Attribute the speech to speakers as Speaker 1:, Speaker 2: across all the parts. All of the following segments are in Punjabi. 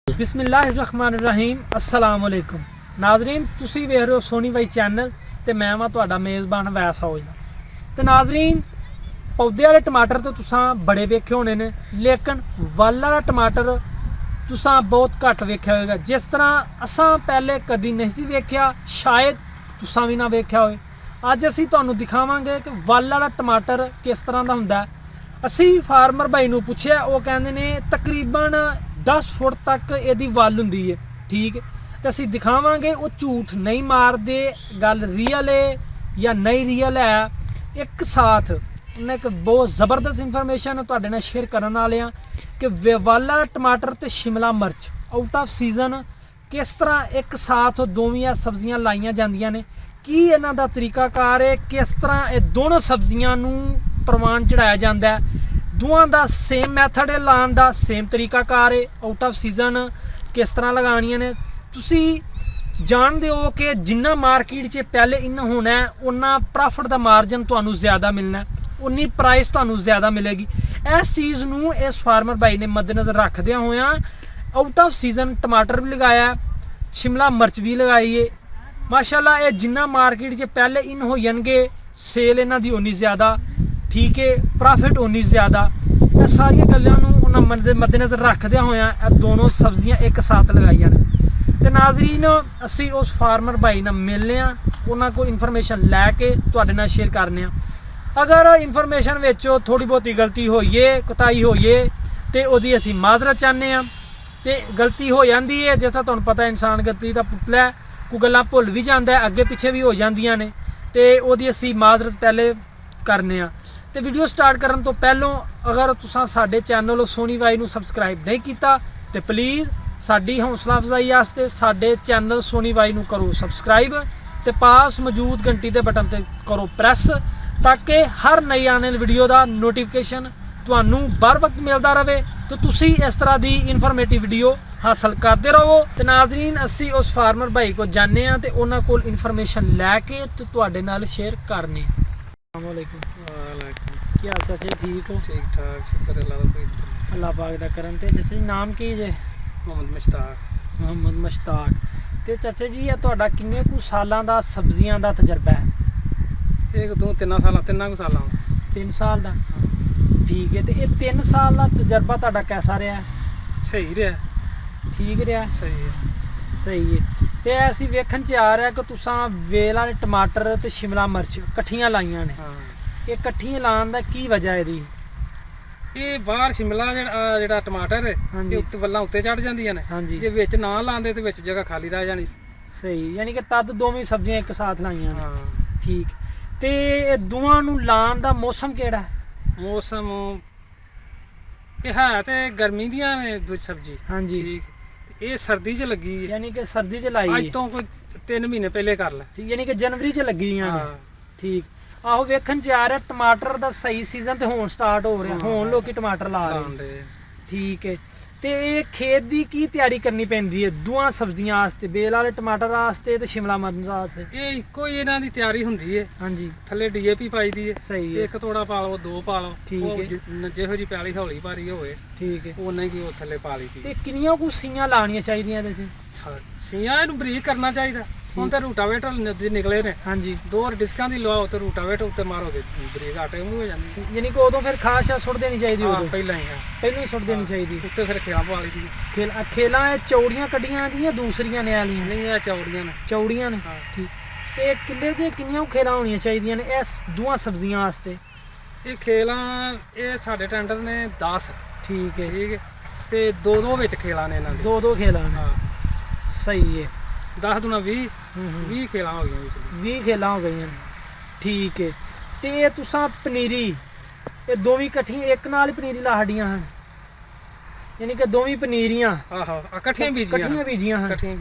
Speaker 1: बिस्मिल्लाहिर्रहमानिर्रहीम अस्सलाम वालेकुम नाजरीन तुसी वेख रहे हो सोनी बाई चैनल ते मैं वां तुहाडा मेज़बान वैस हाउस दा ते नाजरीन पौधे वाले टमाटर तो तुसां बड़े वेखे होने ने लेकिन वल वाला टमाटर तुसां बहुत घट वेख्या होगा जिस तरह असां पहले कदी नहीं सी वेख्या शायद तुसां भी ना वेख्या होए अज असीं तुहानूं दिखावांगे कि वल वाला टमाटर किस तरह दा हुंदा है। असीं फार्मर भाई नूं पुछिआ वो कहंदे ने तकरीबन 10 फुट तक यदि वल हुंदी है ठीक तो असीं दिखावांगे वो झूठ नहीं मारदे गल रियल है या नहीं रियल है। एक साथ उन्हें एक बहुत ज़बरदस्त इंफॉर्मेशन तुहाडे नाल शेयर करन वाले हां कि वल वाला टमाटर ते शिमला मिर्च आउट ऑफ सीजन किस तरह एक साथ दोवें सब्जियां लाइयां जांदियां ने की इन्हां दा तरीकाकार है किस तरह ये दोनों सब्जियां नूं प्रवान चढ़ाया जाता है दोवां दा सेम मैथड है लाने का सेम तरीकाकार है आउट ऑफ सीजन किस तरह लगानियां ने तुसी जानते हो कि जिन्ना मार्केट च पहले इन होना है उन्ना प्रॉफिट का मार्जन तुहानूं ज़्यादा मिलना है उन्नी प्राइस तुहानूं ज़्यादा मिलेगी। इस चीज़ नूं इस फार्मर भाई ने मद्देनज़र रखदियां होया आउट ऑफ सीजन टमाटर भी लगाया शिमला मिर्च भी लगाई है माशाअल्लाह ये जिन्ना मार्केट च पहले इन हो जाएंगे सेल इन्हां दी उन्नी ज़्यादा ठीक है प्रॉफिट उन्नी ज़्यादा ये सारिया गल्लां मद्देनज़र रखदियां होया दोनों सब्जियां एक साथ लगाइया ने ते नाज़रीन असी उस फार्मर भाई नाल मिलने उन्हां को इन्फॉर्मेशन लैके तुहाडे नाल शेयर करने अगर इन्फॉर्मेशन विचों थोड़ी बहुती गलती होई है कोताही होई है ते ओहदी असी माजरत चाहते हैं ते गलती हो जाती है जिस तरह तुहानूं पता इंसान गलती दा पुतला है कोई गल्लां भुल भी जाता है अगे पिछे भी हो जांदियां ने ते ओहदी असी माजरत पहले करने ते वीडियो स्टार्ट करन तो पहलों अगर तुसां साडे चैनल सोनी बाई नूं सबसक्राइब नहीं कीता ते प्लीज़ साडी हौसला अफजाई वास्ते साडे चैनल सोनी बाई नूं करो सबसक्राइब ते पास मौजूद घंटी के बटन ते करो प्रेस ताकि हर नई आने वाली वीडियो का नोटिफिकेशन तुहानूं बर वक्त मिलता रहे तो तुसी इस तरह की इन्फॉर्मेटिव वीडियो हासिल करते रहो। तो नाजरीन असी उस फार्मर भाई को जाने ते उन्हां कोल इन्फॉर्मेशन लैके ते तुहाडे नाल शेयर करने। अस्सलाम वालेकुम क्या चाचा ठीक हो?
Speaker 2: ठीक ठाक शुक्र
Speaker 1: अल्लाह पाक दा करम ते चाचा जी नाम की जे?
Speaker 2: मोहम्मद
Speaker 1: मुश्ताक ते चाचा जी ये तुहाडा किन्ने कु सालां दा सब्जियां दा तजर्बा है?
Speaker 2: एक दो तिन्ना कु साल
Speaker 1: 3 साल दा ठीक है। तो ये 3 साल का तजर्बा तुहाडा कैसा रहा?
Speaker 2: सही रहा
Speaker 1: ठीक रहा
Speaker 2: सही है
Speaker 1: तो असीं वेखण च आ रहा कि तुसां वेल वाले टमाटर ते शिमला मिर्च कट्ठियां लाइयां ने ये कट्ठियां लाने दा की वजह है?
Speaker 2: ये बाहर शिमला जेड़ा टमाटर है उत्ते वल्लां उत्ते चढ़ जांदियां ने जे विच ना लांदे ते विच जगह खाली रह जानी।
Speaker 1: सही यानी कि तद दोवें सब्जियां एक साथ लाइयां ने ठीक ते दोवां नूं लाण दा मौसम केड़ा है?
Speaker 2: मौसम है ते गर्मी दियां ने दूजी सब्जी ठीक ये सर्दी च लगी है
Speaker 1: यानी कि सर्दी च लाई
Speaker 2: अज तो कोई 3 महीने पहले कर लै
Speaker 1: ठीक यानी कि जनवरी च लगी ठीक आहो वेखण च आ रहा टमाटर दा सही सीजन ते हुण स्टार्ट हो रहा हुण लोकी टमाटर ला रहे ठीक है। ते ये खेत दी की तैयारी करनी पैंदी है दोवां सब्जियां वास्ते बेल वाले टमाटर वास्ते ते शिमला मिर्च वास्ते?
Speaker 2: ये इक्को ही इन्हां दी तैयारी हुंदी है थल्ले DAP पाई दी है
Speaker 1: सही है
Speaker 2: एक तोड़ा पा लो 2 पा लो
Speaker 1: ठीक है
Speaker 2: जेहो जी प्याली हौली भारी होवे
Speaker 1: ठीक है
Speaker 2: उन्ना ही थल्ले पा ली
Speaker 1: ते किन्नियां कु सीयां लाणियां चाहिदियां इहदे च?
Speaker 2: सीयां इहनूं बरीक करना चाहिदा ਹੁਣ ਤਾਂ ਰੂਟਾਵੇਟਰ ਨਿਕਲੇ ਨੇ ਦੋ ਡਿਸਕਾਂ ਦੀ ਲਵਾਓ ਤੇ ਰੂਟਾਵੇਟਰ ਉੱਤੇ ਮਾਰੋ ਤੇ ਬਰੀਕ ਆਟੇ ਵਾਂਗੂ ਹੋ ਜਾਂਦੀ
Speaker 1: ਯਾਨੀ ਕਿ ਉਦੋਂ ਫਿਰ ਖਾਸ ਸੁੱਟ ਦੇਣੀ ਚਾਹੀਦੀ ਉਦੋਂ
Speaker 2: ਪਹਿਲਾਂ ਹੀ
Speaker 1: ਸੁੱਟ ਦੇਣੀ ਚਾਹੀਦੀ
Speaker 2: ਉੱਤੇ ਫਿਰ ਖੇਲਾਂ ਪਾ ਲਈ ਦੀ
Speaker 1: ਖੇਲਾਂ ਇਹ ਚੌੜੀਆਂ ਕੱਢੀਆਂ ਦੀਆਂ ਦੂਸਰੀਆਂ ਨੇ ਵਾਲੀਆਂ
Speaker 2: ਨਹੀਂ ਇਹ ਚੌੜੀਆਂ ਨੇ
Speaker 1: ਠੀਕ ਤੇ ਕਿੱਲੇ ਦੀਆਂ ਕਿੰਨੀਆਂ ਖੇਲਾਂ ਹੋਣੀਆਂ ਚਾਹੀਦੀਆਂ ਨੇ ਇਸ ਦੋਵਾਂ ਸਬਜ਼ੀਆਂ ਵਾਸਤੇ?
Speaker 2: ਇਹ ਖੇਲਾਂ ਇਹ ਸਾਡੇ ਟੈਂਡਰ ਨੇ 10
Speaker 1: ਠੀਕ ਹੈ
Speaker 2: ਤੇ ਦੋ ਵਿੱਚ ਖੇਲਾਂ ਨੇ ਇਹਨਾਂ ਦੇ
Speaker 1: ਦੋ ਖੇਲਾਂ ਨੇ ਸਹੀ ਹੈ
Speaker 2: 10 दूना 20 खेला हो गई
Speaker 1: 20 खेला हो गई ठीक है। तो ये तुसां पनीरी ये दोवीं कट्ठियां एक नाल ही पनीरी ला छड़ियां हैं यानी कि दोवीं पनीरियां
Speaker 2: कट्ठियां बीजियां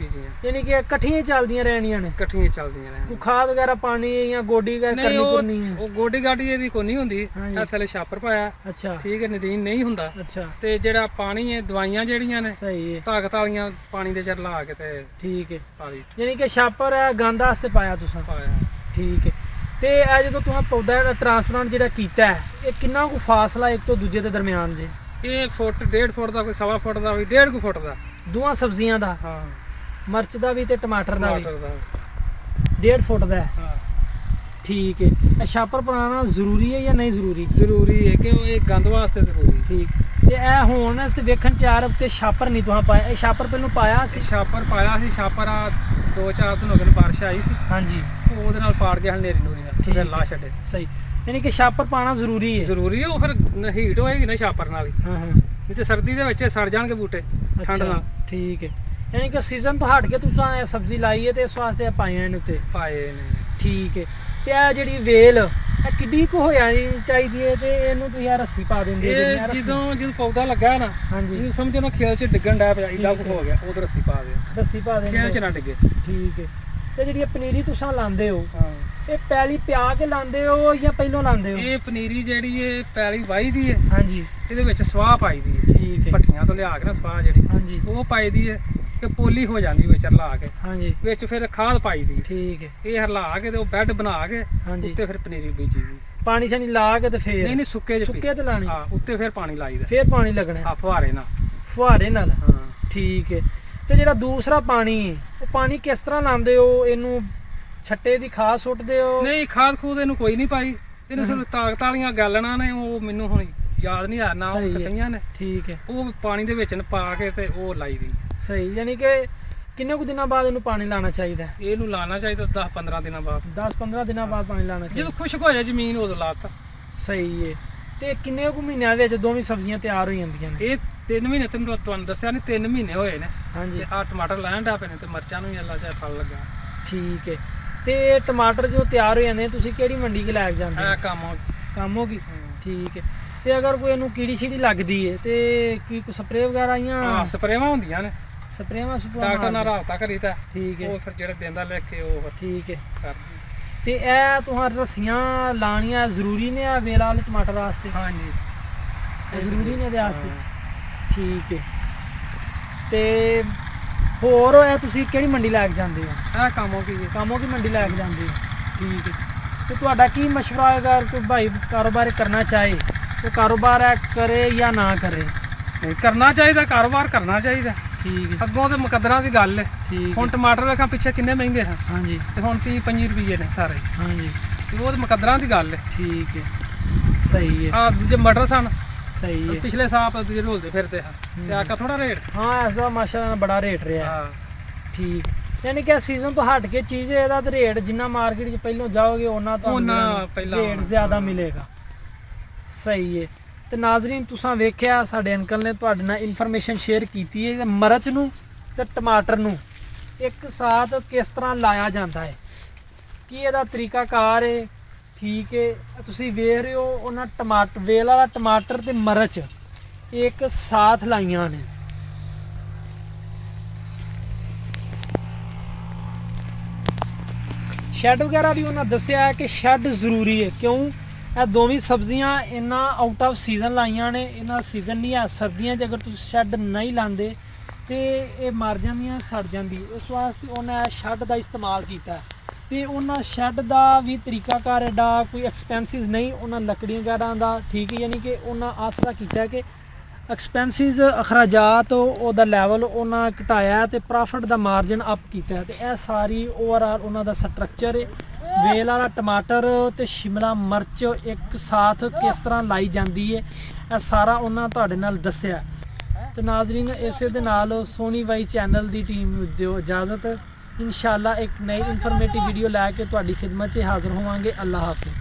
Speaker 1: यानी कि कट्ठियां चलदियां रहनियां ने कोई खाद वगैरह पानी या गोडी करनी करनी है?
Speaker 2: ਉਹ ਗੋਡੀ ਗਾਡੀ ਇਹਦੀ ਕੋਈ ਨਹੀਂ ਹੁੰਦੀ ਥੱਲੇ ਛਾਪਰ ਪਾਇਆ
Speaker 1: ਅੱਛਾ ਠੀਕ
Speaker 2: ਹੈ ਨਦੀਨ ਨਹੀਂ ਹੁੰਦਾ
Speaker 1: ਅੱਛਾ ਤੇ
Speaker 2: ਜਿਹੜਾ ਪਾਣੀ ਹੈ ਦਵਾਈਆਂ ਜਿਹੜੀਆਂ ਨੇ
Speaker 1: ਸਹੀ ਹੈ
Speaker 2: ਤਾਕਤ ਵਾਲੀਆਂ ਪਾਣੀ ਦੇ ਚ ਲਾ ਕੇ ਤੇ
Speaker 1: ਠੀਕ ਹੈ
Speaker 2: ਪਾ ਲਈ
Speaker 1: ਯਾਨੀ ਕਿ ਛਾਪਰ ਹੈ ਗੰਦ ਵਾਸਤੇ ਪਾਇਆ ਤੁਸੀਂ ਠੀਕ ਹੈ। ਤੇ ਇਹ ਜਦੋਂ ਤੁਸੀਂ ਪੌਦਾ ਟ੍ਰਾਂਸਪਲਾਂਟ ਜਿਹੜਾ ਕੀਤਾ ਹੈ ਇਹ ਕਿੰਨਾ ਕੁ ਫਾਸਲਾ ਇੱਕ ਤੋਂ ਦੂਜੇ ਦੇ ਦਰਮਿਆਨ ਜੇ?
Speaker 2: ਇਹ ਫੁੱਟ 1.5 ਫੁੱਟ ਦਾ ਕੋਈ 1.25 ਫੁੱਟ ਦਾ ਵੀ 1.5 ਫੁੱਟ ਦਾ
Speaker 1: ਦੋਵਾਂ ਸਬਜ਼ੀਆਂ ਦਾ,
Speaker 2: ਹਾਂ
Speaker 1: ਮਿਰਚ ਦਾ ਵੀ ਤੇ ਟਮਾਟਰ ਦਾ ਵੀ
Speaker 2: ਟਮਾਟਰ ਦਾ
Speaker 1: 1.5 ਫੁੱਟ ਦਾ ਹੈ।
Speaker 2: ਹਾਂ
Speaker 1: ਠੀਕ ਹੈ। ਇਹ ਛਾਪਰ ਬਣਾਉਣਾ ਜ਼ਰੂਰੀ ਹੈ ਜਾਂ ਨਹੀਂ ਜ਼ਰੂਰੀ?
Speaker 2: ਜ਼ਰੂਰੀ ਹੈ ਕਿ ਇਹ ਗੰਦ ਵਾਸਤੇ ਜ਼ਰੂਰੀ।
Speaker 1: ਠੀਕ। ਤੇ ਇਹ ਹੁਣ ਇਸ ਵੇਖਣ ਚਾਰ ਉੱਤੇ ਛਾਪਰ ਨਹੀਂ ਤੁਹਾਂ ਪਾਇਆ, ਇਹ ਛਾਪਰ ਪਹਿਲਾਂ ਪਾਇਆ ਸੀ?
Speaker 2: ਛਾਪਰ ਪਾਇਆ ਸੀ, ਛਾਪਰ ਆ 2-4 ਦਿਨ ਹੋ ਗਏ ਬਾਰਿਸ਼ ਆਈ ਸੀ,
Speaker 1: ਹਾਂਜੀ,
Speaker 2: ਉਹਦੇ ਨਾਲ ਪਾੜ ਗਿਆ ਹਨੇਰੀ ਨੂਰੀ ਨਾਲ,
Speaker 1: ਠੀਕ
Speaker 2: ਫਿਰ ਲਾ ਛੱਡੇ।
Speaker 1: ਸਹੀ, ਯਾਨੀ ਕਿ ਛਾਪਰ ਪਾਣਾ ਜ਼ਰੂਰੀ ਹੈ।
Speaker 2: ਜ਼ਰੂਰੀ ਹੈ, ਉਹ ਫਿਰ ਹੀਟ ਹੋਏਗੀ ਨਾ ਛਾਪਰ ਨਾਲ ਹੀ,
Speaker 1: ਹਾਂ ਹਾਂ,
Speaker 2: ਨਹੀਂ ਤੇ ਸਰਦੀ ਦੇ ਵਿੱਚ ਸੜ ਜਾਣਗੇ ਬੂਟੇ ਠੰਡ ਨਾਲ।
Speaker 1: ਠੀਕ ਹੈ। ਯਾਨੀ ਕਿ ਸੀਜ਼ਨ ਤੋਂ ਹਟ ਕੇ ਤੁਸੀਂ ਇਹ ਸਬਜ਼ੀ ਲਾਈ ਹੈ ਤੇ ਇਸ ਵਾਸਤੇ ਪਾਈਆਂ ਇਹਨੂੰ ਉੱਤੇ।
Speaker 2: ਪਾਏ ਨੇ।
Speaker 1: ਠੀਕ ਹੈ। ਤੇ ਇਹ ਜਿਹੜੀ ਵੇਲ ਇਹ ਕਿੱਡੀ ਕੁ ਹੋ ਜਾਣੀ ਚਾਹੀਦੀ ਹੈ ਤੇ ਇਹਨੂੰ ਤੁਸੀਂ ਇਹ ਰੱਸੀ ਪਾ ਦਿੰਦੇ ਹੋ?
Speaker 2: ਇਹ ਜਦੋਂ ਪੌਦਾ ਲੱਗਾ ਹੈ ਨਾ,
Speaker 1: ਹਾਂਜੀ,
Speaker 2: ਇਹ ਸਮਝੋ ਨਾ ਖੇਲ 'ਚ ਡਿੱਗਣ ਡਿਆ ਪਿਆ, ਇਦਾਂ ਕੁ ਹੋ ਗਿਆ, ਉਧਰ ਰੱਸੀ ਪਾ ਦੇ,
Speaker 1: ਰੱਸੀ ਪਾ ਦਿੰਦੇ
Speaker 2: ਖੇਲ 'ਚ
Speaker 1: ਹੋ।
Speaker 2: ਨਾ ਡਿੱਗੇ।
Speaker 1: ਠੀਕ ਹੈ। ਤੇ ਜਿਹੜੀ ਇਹ ਪਨੀਰੀ ਤੁਸੀਂ ਲਾਉਂਦੇ ਹੋ,
Speaker 2: ਹਾਂ,
Speaker 1: ਇਹ ਪੈਲੀ ਪਿਆ ਕੇ ਲਾਉਂਦੇ ਹੋ ਜਾਂ ਪਹਿਲੋਂ ਲਾਉਂਦੇ ਹੋ?
Speaker 2: ਇਹ ਪਨੀਰੀ ਜਿਹੜੀ ਇਹ ਪੈਲੀ ਵਾਹੀ ਦੀ ਹੈ,
Speaker 1: ਹਾਂਜੀ,
Speaker 2: ਇਹਦੇ ਵਿੱਚ ਸਵਾਹ ਪਾਈ ਦੀ ਹੈ,
Speaker 1: ਠੀਕ ਹੈ।
Speaker 2: ਭੱਠੀਆਂ ਤੋਂ ਲਿਆ ਕੇ ਨਾ ਸਵਾਹ ਜਿਹੜੀ
Speaker 1: ਹਾਂਜੀ
Speaker 2: ਉਹ ਪਾਈ ਦੀ ਹੈ, ਕਿ ਪੋਲੀ ਹੋ ਜਾਂਦੀ ਵਿੱਚ ਰਲਾ ਕੇ,
Speaker 1: ਹਾਂਜੀ,
Speaker 2: ਵਿੱਚ ਫਿਰ ਖਾਦ ਪਾਈ ਦੀ ਹੈ।
Speaker 1: ਠੀਕ ਹੈ।
Speaker 2: ਇਹ ਹਰਲਾ ਕੇ ਤੇ ਉਹ ਬੈੱਡ ਬਣਾ ਕੇ
Speaker 1: ਹਾਂਜੀ,
Speaker 2: ਉੱਤੇ ਫਿਰ ਪਨੀਰੀ ਬੀਜੀ ਦੀ।
Speaker 1: ਪਾਣੀ ਸ਼ਾਨੀ ਲਾ ਕੇ ਤੇ ਫੇਰ?
Speaker 2: ਨਹੀਂ ਨਹੀਂ, ਸੁੱਕੇ ਜਿਹੇ
Speaker 1: ਸੁੱਕੇ ਤੇ ਲਾਣੀ,
Speaker 2: ਹਾਂ, ਉੱਤੇ ਫਿਰ ਪਾਣੀ ਲਾਈਦਾ,
Speaker 1: ਫੇਰ ਪਾਣੀ ਲੱਗਣਾ
Speaker 2: ਆ ਫੁਹਾਰੇ ਨਾਲ।
Speaker 1: ਫੁਹਾਰੇ ਨਾਲ?
Speaker 2: ਹਾਂ,
Speaker 1: ਠੀਕ ਹੈ। ਤੇ ਜਿਹੜਾ ਦੂਸਰਾ ਪਾਣੀ ਹੈ, ਉਹ ਪਾਣੀ ਕਿਸ ਤਰ੍ਹਾਂ ਲਾਉਂਦੇ ਹੋ? ਇਹਨੂੰ ਛੱਟੇ ਦੀ ਖਾਦ ਸੁੱਟਦੇ ਹੋ?
Speaker 2: ਨਹੀਂ, ਖਾਦ ਖੂਦ ਇਹਨੂੰ ਕੋਈ ਨਹੀਂ ਪਾਈ, ਇਹਨੂੰ ਸਿਰਫ ਤਾਕਤ ਵਾਲੀਆਂ ਗਾਲਣਾ ਨੇ, ਉਹ ਮੈਨੂੰ ਹੁਣ ਯਾਦ ਨਹੀਂ ਆ ਨਾ, ਉਹ
Speaker 1: ਸਹੀ ਹੈ।
Speaker 2: ਕਈਆਂ ਨੇ
Speaker 1: ਠੀਕ ਹੈ,
Speaker 2: ਉਹ ਪਾਣੀ ਦੇ ਵਿੱਚ ਪਾ ਕੇ ਤੇ ਉਹ ਲਾਈ ਦੀ।
Speaker 1: ਸਹੀ। ਯਾਨੀ ਕਿ ਕਿੰਨੇ ਕੁ ਦਿਨਾਂ ਬਾਅਦ ਇਹਨੂੰ ਪਾਣੀ ਲਾਉਣਾ ਚਾਹੀਦਾ?
Speaker 2: ਇਹਨੂੰ ਲਾਣਾ ਚਾਹੀਦਾ 10-15 ਦਿਨਾਂ ਬਾਅਦ,
Speaker 1: 10-15 ਦਿਨਾਂ ਬਾਅਦ ਪਾਣੀ ਲਾਉਣਾ ਚਾਹੀਦਾ।
Speaker 2: ਜਦੋਂ ਖੁਸ਼ਕ ਹੋ ਜਾਏ ਜ਼ਮੀਨ ਉਦੋਂ ਲਾਤਾ।
Speaker 1: ਸਹੀ ਹੈ। ਤੇ ਕਿੰਨੇ ਕੁ ਮਹੀਨਿਆਂ ਵਿੱਚ ਦੋਵੇਂ ਸਬਜ਼ੀਆਂ ਤਿਆਰ ਹੋ ਜਾਂਦੀਆਂ ਨੇ?
Speaker 2: ਇਹ 3 ਮਹੀਨੇ, ਤੁਹਾਨੂੰ ਦੱਸਿਆ ਨਹੀਂ, 3 ਮਹੀਨੇ ਹੋਏ ਨੇ।
Speaker 1: ਹਾਂਜੀ,
Speaker 2: ਤੇ ਆ ਟਮਾਟਰ ਲੈਣ ਡਾ ਪਏ ਨੇ ਤੇ ਮਿਰਚਾਂ ਨੂੰ ਵੀ ਅੱਲਾ ਚਾਹੇ ਫਲ ਲੱਗਾ।
Speaker 1: ਠੀਕ ਹੈ। ਤੇ ਇਹ ਟਮਾਟਰ ਜੋ ਤਿਆਰ ਹੋ ਜਾਂਦੇ ਨੇ, ਤੁਸੀਂ ਕਿਹੜੀ ਮੰਡੀ 'ਚ ਲੈ ਕੇ ਜਾਂਦੇ ਹੋ?
Speaker 2: ਇਹ ਕੰਮ
Speaker 1: ਕੰਮ ਹੋ ਗਈ। ਠੀਕ ਹੈ। ਤੇ ਅਗਰ ਕੋਈ ਇਹਨੂੰ ਕੀੜੀ ਛੀੜੀ ਲੱਗਦੀ ਹੈ ਤੇ ਕੀ ਕੋਈ ਸਪਰੇਅ ਵਗੈਰਾ ਜਾਂ
Speaker 2: ਹਾਂ, ਸਪਰੇਵਾਂ ਹੁੰਦੀਆਂ ਨੇ,
Speaker 1: ਸਪਰੇਵਾਂ
Speaker 2: ਡਾਕਟਰ ਨਾਲ ਰਾਬਤਾ ਕਰੀਦਾ,
Speaker 1: ਠੀਕ ਹੈ,
Speaker 2: ਉਹ ਫਿਰ ਜਿਹੜੇ ਦਿੰਦਾ ਲਿਖ ਕੇ ਉਹ
Speaker 1: ਠੀਕ ਹੈ।
Speaker 2: ਕਰਦੀ।
Speaker 1: ਤੇ ਇਹ ਤੁਹਾਰ ਰੱਸੀਆਂ ਲਾਣੀਆਂ ਜ਼ਰੂਰੀ ਨੇ ਆ ਵੇਲ ਵਾਲੇ ਟਮਾਟਰ ਵਾਸਤੇ?
Speaker 2: ਹਾਂਜੀ,
Speaker 1: ਇਹ ਜ਼ਰੂਰੀ ਨੇ ਇਹਦੇ ਵਾਸਤੇ? ਠੀਕ ਹੈ। ਤੇ ਹੋਰ ਇਹ ਤੁਸੀਂ ਕਿਹੜੀ ਮੰਡੀ ਲੈ ਕੇ ਜਾਂਦੇ ਹੋ?
Speaker 2: ਇਹ ਕੰਮ ਹੋ ਗਈ।
Speaker 1: ਕਾਮੋਂ ਕੀ ਮੰਡੀ ਲੈ ਕੇ ਜਾਂਦੇ ਹੋ? ਠੀਕ ਹੈ। ਤੇ ਤੁਹਾਡਾ ਕੀ ਮਸ਼ਵਰਾ ਹੈ ਅਗਰ ਕੋਈ ਭਾਈ ਕਾਰੋਬਾਰ ਕਰਨਾ ਚਾਹੇ तो कारोबार है करे या ना करे?
Speaker 2: ਨਹੀਂ ਕਰਨਾ ਚਾਹੀਦਾ, ਕਾਰੋਬਾਰ ਕਰਨਾ ਚਾਹੀਦਾ।
Speaker 1: ठीक है,
Speaker 2: ਅੱਗੋਂ ਤੇ ਮੁਕੱਦਰਾਂ ਦੀ ਗੱਲ ਹੈ।
Speaker 1: ठीक
Speaker 2: ਹੁਣ
Speaker 1: है।
Speaker 2: ਟਮਾਟਰ ਵੇਖਾਂ ਪਿੱਛੇ ਕਿੰਨੇ ਮਹਿੰਗੇ ਹਨ,
Speaker 1: हाँ जी,
Speaker 2: ਤੇ ਹੁਣ 30-25 ਰੁਪਏ ਨੇ ਸਾਰੇ,
Speaker 1: हाँ जी,
Speaker 2: ਤੇ ਉਹ ਤੇ ਮੁਕੱਦਰਾਂ ਦੀ ਗੱਲ ਹੈ।
Speaker 1: ठीक है, सही है,
Speaker 2: ਆ ਦੂਜੇ ਮਟਰ ਸਨ,
Speaker 1: सही है।
Speaker 2: ਪਿਛਲੇ ਸਾਲ ਦੂਜੇ ਰੋਲਦੇ ਫਿਰਦੇ ਹਨ, ਤੇ ਆਕਾ ਥੋੜਾ ਰੇਟ ਸੀ।
Speaker 1: हाँ ऐसा माशाल्लाह बड़ा रेट रहा है।
Speaker 2: ਹਾਂ,
Speaker 1: ठीक, यानी कि सीजन तो हट के चीज़ है ਇਹਦਾ ਤੇ ਰੇਟ ਜਿੰਨਾ ਮਾਰਕੀਟ 'ਚ ਪਹਿਲੋਂ ਜਾਓਗੇ ਉਹਨਾਂ
Speaker 2: ਉਹਨਾਂ ਪਹਿਲਾਂ
Speaker 1: ਰੇਟ ਜ਼ਿਆਦਾ ਮਿਲੇਗਾ। ਸਹੀ ਹੈ। ਤੇ ਨਾਜ਼ਰੀਨ ਤੁਸੀਂ ਵੇਖਿਆ ਸਾਡੇ ਅੰਕਲ ਨੇ ਤੁਹਾਡੇ ਨਾਲ ਇਨਫੋਰਮੇਸ਼ਨ ਸ਼ੇਅਰ ਕੀਤੀ ਹੈ ਕਿ ਮਿਰਚ ਨੂੰ ਤੇ ਟਮਾਟਰ ਨੂੰ ਇੱਕ ਸਾਥ ਕਿਸ ਤਰ੍ਹਾਂ ਲਾਇਆ ਜਾਂਦਾ ਹੈ, ਕੀ ਇਹਦਾ ਤਰੀਕਾਕਾਰ ਹੈ। ਠੀਕ ਹੈ, ਤੁਸੀਂ ਵੇਖ ਰਹੇ ਹੋ ਉਹਨਾਂ ਟਮਾਟਰ ਵੇਲ ਵਾਲਾ ਟਮਾਟਰ ਤੇ ਮਿਰਚ ਇੱਕ ਸਾਥ ਲਾਈਆਂ ਨੇ। ਸ਼ੈੱਡ ਵਗੈਰਾ ਵੀ ਉਹਨਾਂ ਦੱਸਿਆ ਹੈ ਕਿ ਸ਼ੈੱਡ ਜ਼ਰੂਰੀ ਹੈ, ਕਿਉਂ ਇਹ ਦੋਵੇਂ ਸਬਜ਼ੀਆਂ ਇਹਨਾਂ ਆਊਟ ਆਫ ਸੀਜ਼ਨ ਲਾਈਆਂ ਨੇ, ਇਹਨਾਂ ਸੀਜ਼ਨ ਨਹੀਂ ਹੈ। ਸਰਦੀਆਂ 'ਚ ਅਗਰ ਤੁਸੀਂ ਸ਼ੈੱਡ ਨਹੀਂ ਲਾਉਂਦੇ ਤੇ ਇਹ ਮਰ ਜਾਂਦੀਆਂ, ਸੜ ਜਾਂਦੀ, ਉਸ ਵਾਸਤੇ ਉਹਨਾਂ ਸ਼ੈੱਡ ਦਾ ਇਸਤੇਮਾਲ ਕੀਤਾ। ਤੇ ਉਹਨਾਂ ਸ਼ੈੱਡ ਦਾ ਵੀ ਤਰੀਕਾਕਾਰ ਐਡਾ ਕੋਈ ਐਕਸਪੈਂਸਿਸ ਨਹੀਂ, ਉਹਨਾਂ ਲੱਕੜੀਆਂ ਵਗੈਰਾ ਦਾ ਠੀਕ ਹੈ, ਯਾਨੀ ਕਿ ਉਹਨਾਂ ਆਸਰਾ ਕੀਤਾ ਕਿ ਐਕਸਪੈਂਸਿਸ ਅਖਰਾਜਾਤ ਉਹਦਾ ਲੈਵਲ ਉਹਨਾਂ ਘਟਾਇਆ ਤੇ ਪ੍ਰੋਫਿਟ ਦਾ ਮਾਰਜਨ ਅਪ ਕੀਤਾ। ਤੇ ਇਹ ਸਾਰੀ ਓਵਰਆਲ ਉਹਨਾਂ ਦਾ ਸਟਰਕਚਰ ਹੈ। ਵੇਲ ਵਾਲਾ ਟਮਾਟਰ ਤੇ ਸ਼ਿਮਲਾ ਮਿਰਚ ਇੱਕ ਸਾਥ ਕਿਸ ਤਰ੍ਹਾਂ ਲਾਈ ਜਾਂਦੀ ਹੈ, ਇਹ ਸਾਰਾ ਉਹਨਾਂ ਤੁਹਾਡੇ ਨਾਲ ਦੱਸਿਆ। ਤੇ ਨਾਜ਼ਰੀਨ ਇਸੇ ਦੇ ਨਾਲ ਸੋਨੀ ਬਾਈ ਚੈਨਲ ਦੀ ਟੀਮ ਨੂੰ ਦਿਓ ਇਜਾਜ਼ਤ। ਇਨਸ਼ਾਅੱਲਾ ਇੱਕ ਨਈ ਇਨਫੋਰਮੇਟਿਵ ਵੀਡੀਓ ਲੈ ਕੇ ਤੁਹਾਡੀ ਖਿਦਮਤ 'ਚ ਹਾਜ਼ਰ ਹੋਵਾਂਗੇ। ਅੱਲਾ ਹਾਫਿਜ਼।